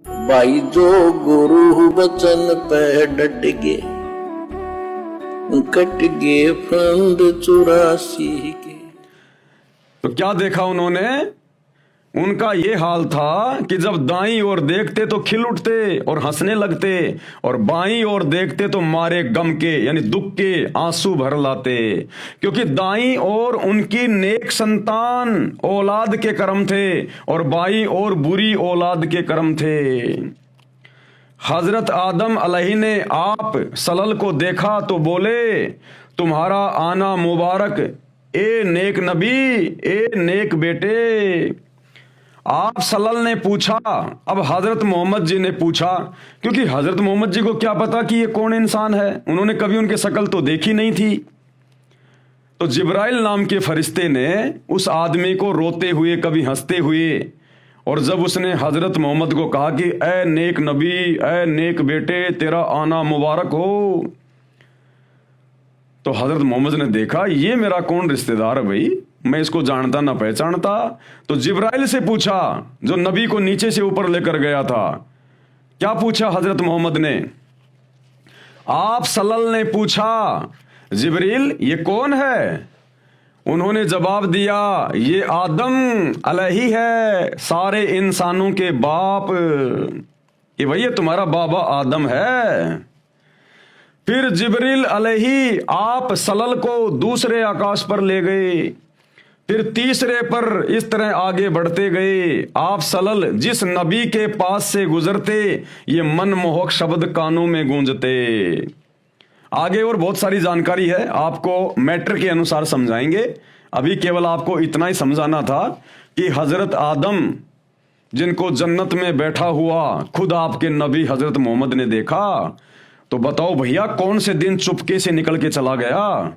भाई जो गुरु बचन पे डट गे, कट गे फंद 84 के। तो क्या देखा उन्होंने? उनका ये हाल था कि जब दाईं ओर देखते तो खिल उठते और हंसने लगते, और बाईं ओर देखते तो मारे गम के यानी दुख के आंसू भर लाते, क्योंकि दाईं ओर उनकी नेक संतान औलाद के कर्म थे और बाईं ओर बुरी औलाद के कर्म थे। हजरत आदम अलैहि ने आप सलल को देखा तो बोले, तुम्हारा आना मुबारक ए नेक नबी, ए नेक बेटे। आप सलल ने पूछा, अब हजरत मोहम्मद जी ने पूछा, क्योंकि हजरत मोहम्मद जी को क्या पता कि ये कौन इंसान है, उन्होंने कभी उनके शक्ल तो देखी नहीं थी। तो जिब्राइल नाम के फरिश्ते ने उस आदमी को रोते हुए कभी हंसते हुए, और जब उसने हजरत मोहम्मद को कहा कि ए नेक नबी, ए नेक बेटे, तेरा आना मुबारक हो, तो हजरत मोहम्मद ने देखा ये मेरा कौन रिश्तेदार है भाई, मैं इसको जानता ना पहचानता। तो जिब्राइल से पूछा, जो नबी को नीचे से ऊपर लेकर गया था। क्या पूछा हजरत मोहम्मद ने? आप सल्लल्लाहु ने पूछा, जिब्रील ये कौन है? उन्होंने जवाब दिया, ये आदम अलैहि है, सारे इंसानों के बाप। ये भैया तुम्हारा बाबा आदम है। फिर जिब्रील अलैहि आप सलल को दूसरे आकाश पर ले गए, फिर तीसरे पर इस तरह आगे बढ़ते गए। आप सलल जिस नबी के पास से गुजरते, ये मनमोहक शब्द कानों में गूंजते। आगे और बहुत सारी जानकारी है, आपको मैटर के अनुसार समझाएंगे। अभी केवल आपको इतना ही समझाना था कि हजरत आदम जिनको जन्नत में बैठा हुआ खुद आपके नबी हजरत मोहम्मद ने देखा, तो बताओ भैया कौन से दिन चुपके से निकल के चला गया?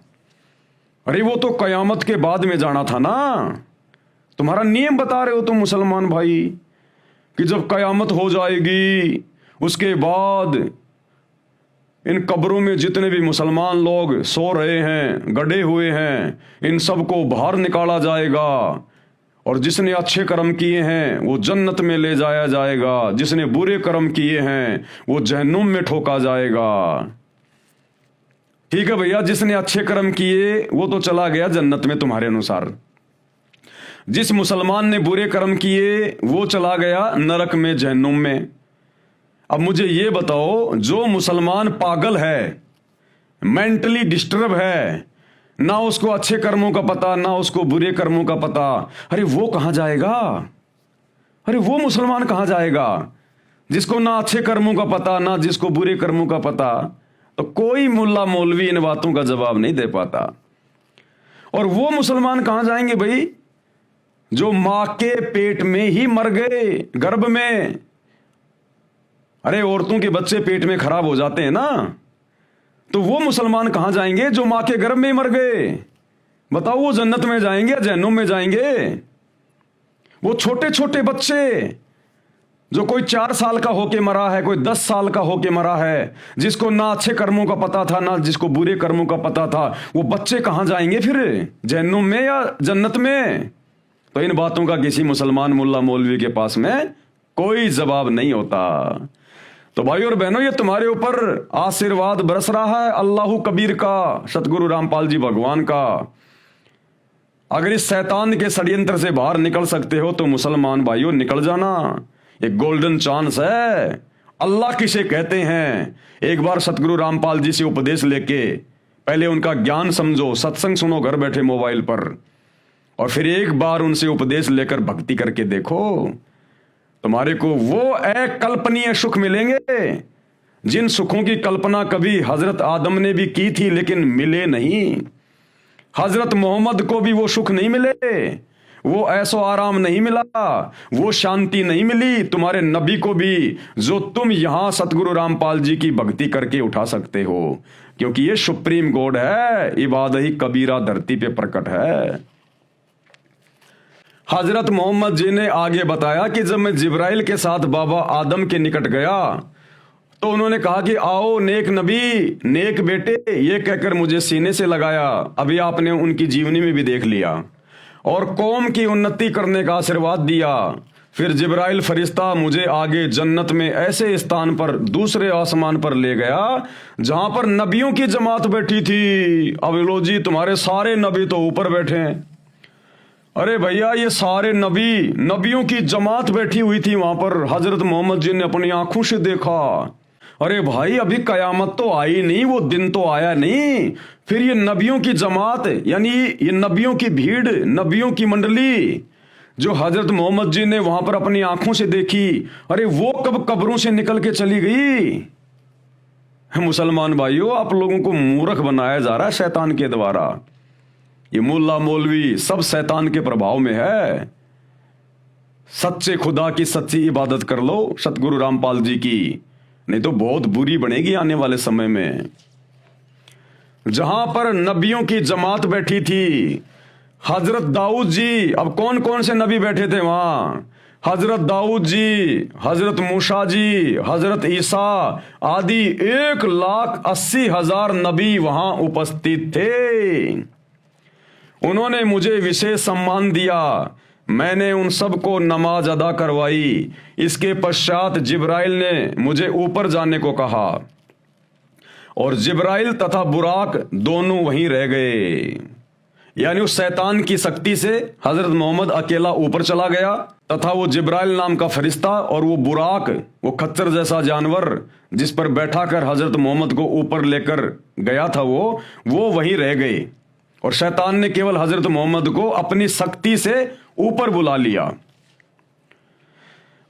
अरे वो तो कयामत के बाद में जाना था ना। तुम्हारा नियम बता रहे हो तुम मुसलमान भाई कि जब कयामत हो जाएगी उसके बाद इन कब्रों में जितने भी मुसलमान लोग सो रहे हैं, गड़े हुए हैं, इन सबको बाहर निकाला जाएगा, और जिसने अच्छे कर्म किए हैं वो जन्नत में ले जाया जाएगा, जिसने बुरे कर्म किए हैं वो जहन्नुम में ठोका जाएगा। ठीक है भैया, जिसने अच्छे कर्म किए वो तो चला गया जन्नत में तुम्हारे अनुसार, जिस मुसलमान ने बुरे कर्म किए वो चला गया नरक में, जहन्नुम में। अब मुझे ये बताओ, जो मुसलमान पागल है, मेंटली डिस्टर्ब है, ना उसको अच्छे कर्मों का पता ना उसको बुरे कर्मों का पता, अरे वो कहां जाएगा? अरे वो मुसलमान कहां जाएगा जिसको ना अच्छे कर्मों का पता ना जिसको बुरे कर्मों का पता? तो कोई मुल्ला मौलवी इन बातों का जवाब नहीं दे पाता। और वो मुसलमान कहां जाएंगे भाई जो मां के पेट में ही मर गए, गर्भ में। अरे औरतों के बच्चे पेट में खराब हो जाते हैं ना, तो वो मुसलमान कहां जाएंगे जो मां के गर्भ में ही मर गए? बताओ वो जन्नत में जाएंगे या जहन्नुम में जाएंगे? वो छोटे छोटे बच्चे जो कोई 4 साल का होके मरा है, कोई 10 साल का होके मरा है, जिसको ना अच्छे कर्मों का पता था ना जिसको बुरे कर्मों का पता था, वो बच्चे कहां जाएंगे फिर, जहन्नुम में या जन्नत में? तो इन बातों का किसी मुसलमान मुल्ला मौलवी के पास में कोई जवाब नहीं होता। तो भाई और बहनों, ये तुम्हारे ऊपर आशीर्वाद बरस रहा है अल्लाह कबीर का, सतगुरु रामपाल जी भगवान का। अगर इस शैतान के षड्यंत्र से बाहर निकल सकते हो तो मुसलमान भाइयों निकल जाना, एक गोल्डन चांस है। अल्लाह किसे कहते हैं? एक बार सतगुरु रामपाल जी से उपदेश लेके पहले उनका ज्ञान समझो, सत्संग सुनो घर बैठे मोबाइल पर, और फिर एक बार उनसे उपदेश लेकर भक्ति करके देखो, तुम्हारे को वो अकल्पनीय सुख मिलेंगे जिन सुखों की कल्पना कभी हजरत आदम ने भी की थी लेकिन मिले नहीं। हजरत मोहम्मद को भी वो सुख नहीं मिले, वो ऐसो आराम नहीं मिला, वो शांति नहीं मिली तुम्हारे नबी को भी, जो तुम यहां सतगुरु रामपाल जी की भक्ति करके उठा सकते हो, क्योंकि ये सुप्रीम गॉड है, इबादत ही कबीरा धरती पे प्रकट है। हजरत मोहम्मद जी ने आगे बताया कि जब मैं जिब्राइल के साथ बाबा आदम के निकट गया तो उन्होंने कहा कि आओ नेक नबी, नेक बेटे, ये कहकर मुझे सीने से लगाया। अभी आपने उनकी जीवनी में भी देख लिया, और कौम की उन्नति करने का आशीर्वाद दिया। फिर जिब्राइल फरिश्ता मुझे आगे जन्नत में ऐसे स्थान पर दूसरे आसमान पर ले गया जहां पर नबियों की जमात बैठी थी। अब लो जी, तुम्हारे सारे नबी तो ऊपर बैठे हैं। अरे भैया, ये सारे नबियों की जमात बैठी हुई थी वहां पर। हजरत मोहम्मद जी ने अपनी आंखों से देखा। अरे भाई, अभी कयामत तो आई नहीं, वो दिन तो आया नहीं। फिर ये नबियों की जमात, यानी ये नबियों की भीड़, नबियों की मंडली जो हजरत मोहम्मद जी ने वहां पर अपनी आंखों से देखी, अरे वो कब कब्रों से निकल के चली गई। मुसलमान भाइयों, आप लोगों को मूर्ख बनाया जा रहा है शैतान के द्वारा। ये मुल्ला मौलवी सब शैतान के प्रभाव में है। सच्चे खुदा की सच्ची इबादत कर लो, सतगुरु रामपाल जी की, नहीं तो बहुत बुरी बनेगी आने वाले समय में। जहां पर नबियों की जमात बैठी थी, हजरत दाऊद जी, अब कौन कौन से नबी बैठे थे वहां? हजरत दाऊद जी, हजरत मूसा जी, हजरत ईसा आदि 1,80,000 नबी वहां उपस्थित थे। उन्होंने मुझे विशेष सम्मान दिया। मैंने उन सबको नमाज अदा करवाई। इसके पश्चात जिब्राइल ने मुझे ऊपर जाने को कहा और जिब्राइल तथा बुराक दोनों वहीं रह गए। यानी उस शैतान की शक्ति से हजरत मोहम्मद अकेला ऊपर चला गया तथा वो जिब्राइल नाम का फरिश्ता और वो बुराक, वो खच्चर जैसा जानवर जिस पर बैठा कर हजरत मोहम्मद को ऊपर लेकर गया था, वो वहीं रह गए। और शैतान ने केवल हजरत मोहम्मद को अपनी शक्ति से ऊपर बुला लिया।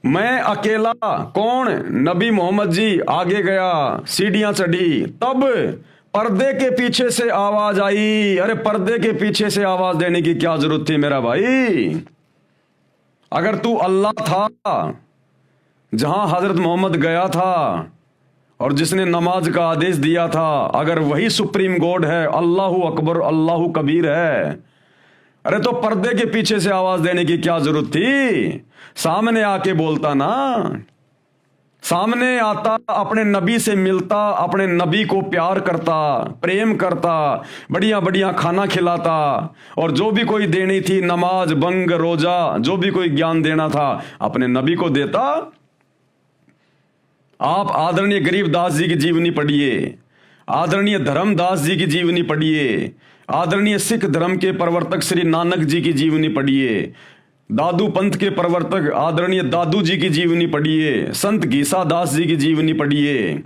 मैं अकेला, कौन? नबी मोहम्मद जी आगे गया, सीढ़ियां चढ़ी, तब पर्दे के पीछे से आवाज आई। अरे पर्दे के पीछे से आवाज देने की क्या जरूरत थी मेरा भाई? अगर तू अल्लाह था जहां हजरत मोहम्मद गया था और जिसने नमाज का आदेश दिया था, अगर वही सुप्रीम गॉड है, अल्लाहु अकबर अल्लाहु कबीर है, अरे तो पर्दे के पीछे से आवाज देने की क्या जरूरत थी? सामने आके बोलता ना, सामने आता, अपने नबी से मिलता, अपने नबी को प्यार करता, प्रेम करता, बढ़िया बढ़िया खाना खिलाता, और जो भी कोई देनी थी, नमाज, बंग, रोजा, जो भी कोई ज्ञान देना था, अपने नबी को देता। आप आदरणीय गरीबदास जी की जीवनी पढ़िए, आदरणीय धर्मदास जी की जीवनी पढ़िए, आदरणीय सिख धर्म के प्रवर्तक श्री नानक जी की जीवनी पढ़िए, दादू पंथ के प्रवर्तक आदरणीय दादू जी की जीवनी पढ़िए, संत गीसा दास जी की जीवनी पढ़िए।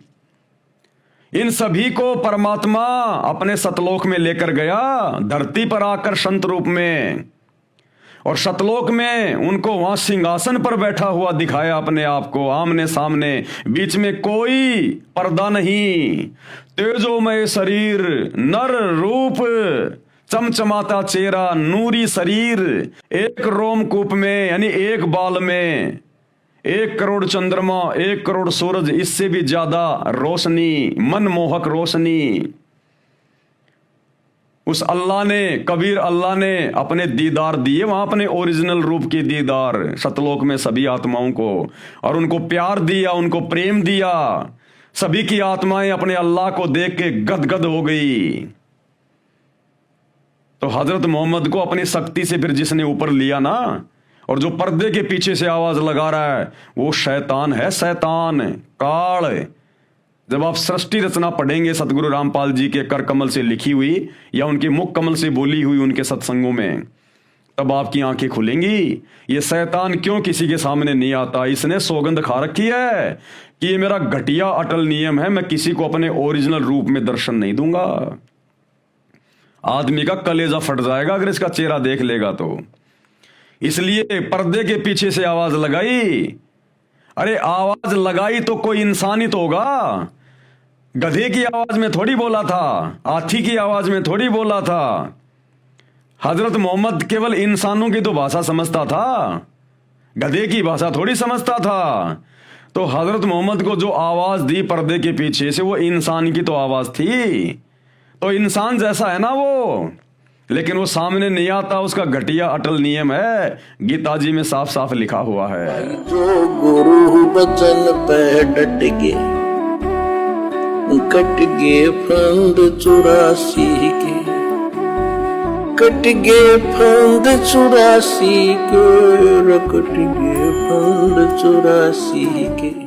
इन सभी को परमात्मा अपने सतलोक में लेकर गया, धरती पर आकर संत रूप में, और सतलोक में उनको वहां सिंहासन पर बैठा हुआ दिखाया अपने आप को, आमने सामने, बीच में कोई पर्दा नहीं, तेजोमय शरीर, नर रूप, चमचमाता चेहरा, नूरी शरीर, एक रोमकूप में, यानी एक बाल में 1 करोड़ चंद्रमा, 1 करोड़ सूरज, इससे भी ज्यादा रोशनी, मनमोहक रोशनी। उस अल्लाह ने, कबीर अल्लाह ने अपने दीदार दिए वहां, अपने ओरिजिनल रूप के दीदार सतलोक में सभी आत्माओं को, और उनको प्यार दिया, उनको प्रेम दिया। सभी की आत्माएं अपने अल्लाह को देख के गदगद हो गई। तो हजरत मोहम्मद को अपनी शक्ति से फिर जिसने ऊपर लिया ना, और जो पर्दे के पीछे से आवाज लगा रहा है, वो शैतान है, शैतान काल। जब आप सृष्टि रचना पढ़ेंगे सतगुरु रामपाल जी के कर कमल से लिखी हुई या उनके मुख कमल से बोली हुई उनके सत्संगों में, तब आपकी आंखें खुलेंगी। ये शैतान क्यों किसी के सामने नहीं आता? इसने सौगंध खा रखी है कि ये मेरा घटिया अटल नियम है, मैं किसी को अपने ओरिजिनल रूप में दर्शन नहीं दूंगा। आदमी का कलेजा फट जाएगा अगर इसका चेहरा देख लेगा तो। इसलिए पर्दे के पीछे से आवाज लगाई। अरे आवाज लगाई तो कोई इंसान ही तो होगा। गधे की आवाज में थोड़ी बोला था, हाथी की आवाज में थोड़ी बोला था। हजरत मोहम्मद केवल इंसानों की तो भाषा समझता था, गधे की भाषा थोड़ी समझता था। तो हजरत मोहम्मद को जो आवाज दी पर्दे के पीछे से, वो इंसान की तो आवाज थी। तो इंसान जैसा है ना वो, लेकिन वो सामने नहीं आता, उसका घटिया अटल नियम है। गीता जी में साफ साफ लिखा हुआ है, जो गुरु बचन पे डट गे, कट गे फंद 84 के, कट गे फंद 84 के, कट गे ढूंढ 84 के